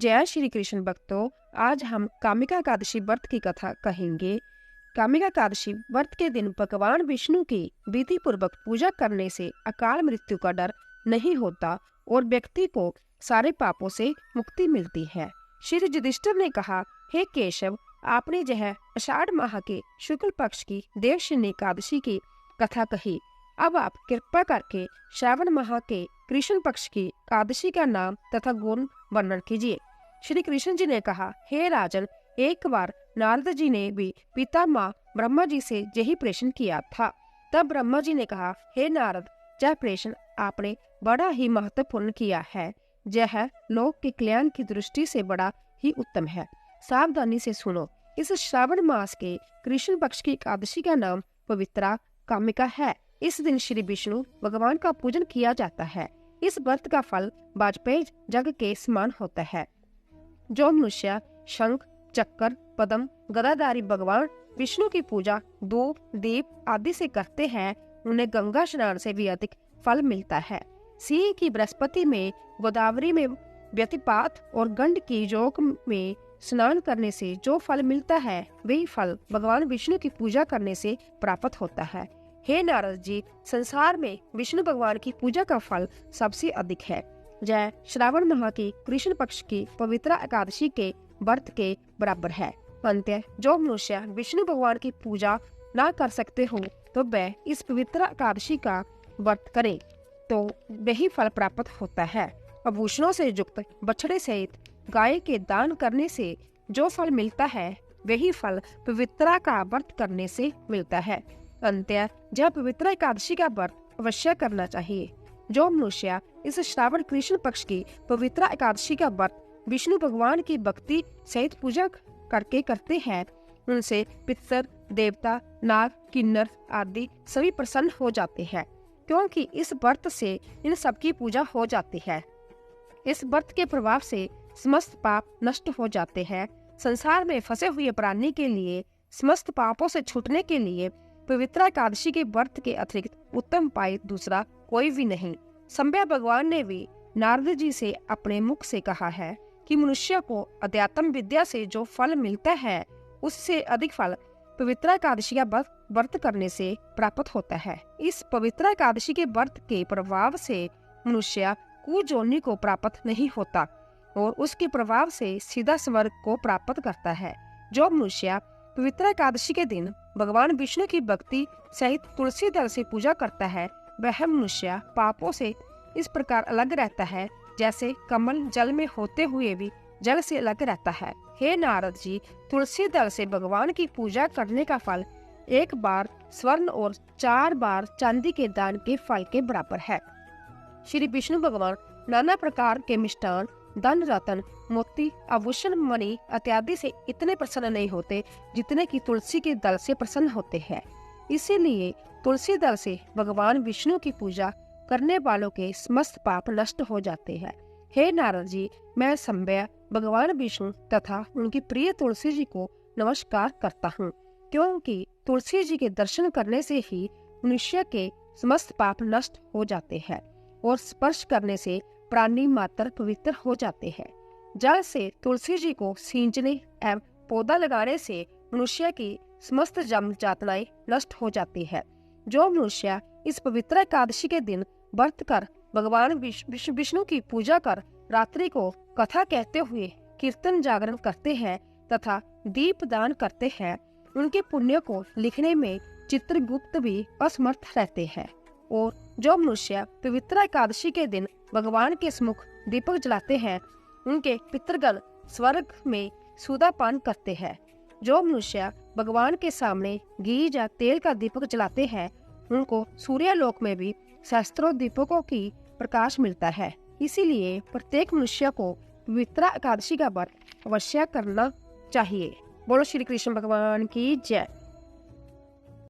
जय श्री कृष्ण भक्तों, आज हम कामिका एकादशी व्रत की कथा कहेंगे। कामिका एकादशी व्रत के दिन भगवान विष्णु की विधि पूर्वक पूजा करने से अकाल मृत्यु का डर नहीं होता और व्यक्ति को सारे पापों से मुक्ति मिलती है। श्री युधिष्ठिर ने कहा, हे केशव, आपने यह आषाढ़ माह के शुक्ल पक्ष की देवशयनी एकादशी की कथा कही। अब आप कृपा करके श्रावण माह के कृष्ण पक्ष की एकादशी का नाम तथा गुण वर्णन कीजिए। श्री कृष्ण जी ने कहा, हे राजन, एक बार नारद जी ने भी पितामह ब्रह्मा जी से यही प्रश्न किया था। तब ब्रह्मा जी ने कहा, हे नारद, यह प्रश्न आपने बड़ा ही महत्वपूर्ण किया है। यह लोक के कल्याण की दृष्टि से बड़ा ही उत्तम है। सावधानी से सुनो। इस श्रावण मास के कृष्ण पक्ष की एकादशी का नाम पवित्रा कामिका है। इस दिन श्री विष्णु भगवान का पूजन किया जाता है। इस व्रत का फल वाजपेय जग के समान होता है। जो मनुष्य शंख, चक्र, पद्म, गदाधारी भगवान विष्णु की पूजा धूप, दीप आदि से करते हैं, उन्हें गंगा स्नान से भी अधिक फल मिलता है। सिंह की बृहस्पति में, गोदावरी में व्यतिपात और गंड की जोक में स्नान करने से जो फल मिलता है, वही फल भगवान विष्णु की पूजा करने से प्राप्त होता है। हे नारद जी, संसार में विष्णु भगवान की पूजा का फल सबसे अधिक है। यह श्रावण माह की कृष्ण पक्ष की पवित्र एकादशी के व्रत के बराबर है। अंत्य जो मनुष्य विष्णु भगवान की पूजा ना कर सकते हो, तो वह इस पवित्र एकादशी का व्रत करे तो वही फल प्राप्त होता है। आभूषणों से युक्त बछड़े सहित गाय के दान करने से जो फल मिलता है, वही फल पवित्रा का व्रत करने से मिलता है। अंत्य यह पवित्र एकादशी का व्रत अवश्य करना चाहिए। जो मनुष्य इस श्रावण कृष्ण पक्ष की पवित्र एकादशी का व्रत विष्णु भगवान की भक्ति सहित पूजा करके करते हैं, उनसे पितर, देवता, नाग, किन्नर आदि सभी प्रसन्न हो जाते हैं, क्योंकि इस व्रत से इन सबकी पूजा हो जाती है। इस व्रत के प्रभाव से समस्त पाप नष्ट हो जाते हैं। संसार में फंसे हुए प्राणी के लिए समस्त पापों से छूटने के लिए पवित्र एकादशी के व्रत के अतिरिक्त उत्तम उपाय दूसरा कोई भी नहीं। संभ्या भगवान ने भी नारद जी से अपने मुख से कहा है कि मनुष्य को अध्यात्म विद्या से जो फल मिलता है, उससे अधिक फल पवित्र एकादशी का व्रत करने से प्राप्त होता है। इस पवित्र एकादशी के व्रत के प्रभाव से मनुष्य कुयोनि को प्राप्त नहीं होता और उसके प्रभाव से सीधा स्वर्ग को प्राप्त करता है। जो मनुष्य पवित्र एकादशी के दिन भगवान विष्णु की भक्ति सहित तुलसी दल से पूजा करता है, वह मनुष्य पापों से इस प्रकार अलग रहता है जैसे कमल जल में होते हुए भी जल से अलग रहता है। हे नारद जी, तुलसी दल से भगवान की पूजा करने का फल 1 बार स्वर्ण और 4 बार चांदी के दान के फल के बराबर है। श्री विष्णु भगवान नाना प्रकार के मिष्टान, धन, रत्न, मोती, आभूषण, मणि इत्यादि से इतने प्रसन्न नहीं होते जितने कि तुलसी के दल से प्रसन्न होते हैं। इसीलिए तुलसी दल से भगवान विष्णु की पूजा करने वालों के समस्त पाप नष्ट हो जाते हैं। हे नारद जी, मैं संभ्या भगवान विष्णु तथा उनकी प्रिय तुलसी जी को नमस्कार करता हूँ, क्योंकि तुलसी जी के दर्शन करने से ही मनुष्य के समस्त पाप नष्ट हो जाते हैं और स्पर्श करने से प्राणी मात्र पवित्र हो जाते हैं। जल से तुलसी जी को सींचने एवं पौधा लगाने से मनुष्य की समस्त जन्म यातनाएं नष्ट हो जाती है। जो मनुष्य इस पवित्र एकादशी के दिन व्रत कर भगवान विष्णु की पूजा कर रात्रि को कथा कहते हुए कीर्तन जागरण करते हैं तथा दीप दान करते हैं, उनके पुण्य को लिखने में चित्रगुप्त भी असमर्थ रहते हैं। और जो मनुष्य पवित्र एकादशी के दिन भगवान के सम्मुख दीपक जलाते हैं, उनके पितृगण स्वर्ग में सुधापान करते हैं। जो मनुष्य भगवान के सामने घी या तेल का दीपक जलाते हैं, उनको सूर्यलोक में भी सहस्त्रों दीपकों की प्रकाश मिलता है। इसीलिए प्रत्येक मनुष्य को पवित्र एकादशी का व्रत अवश्य करना चाहिए। बोलो श्री कृष्ण भगवान की जय।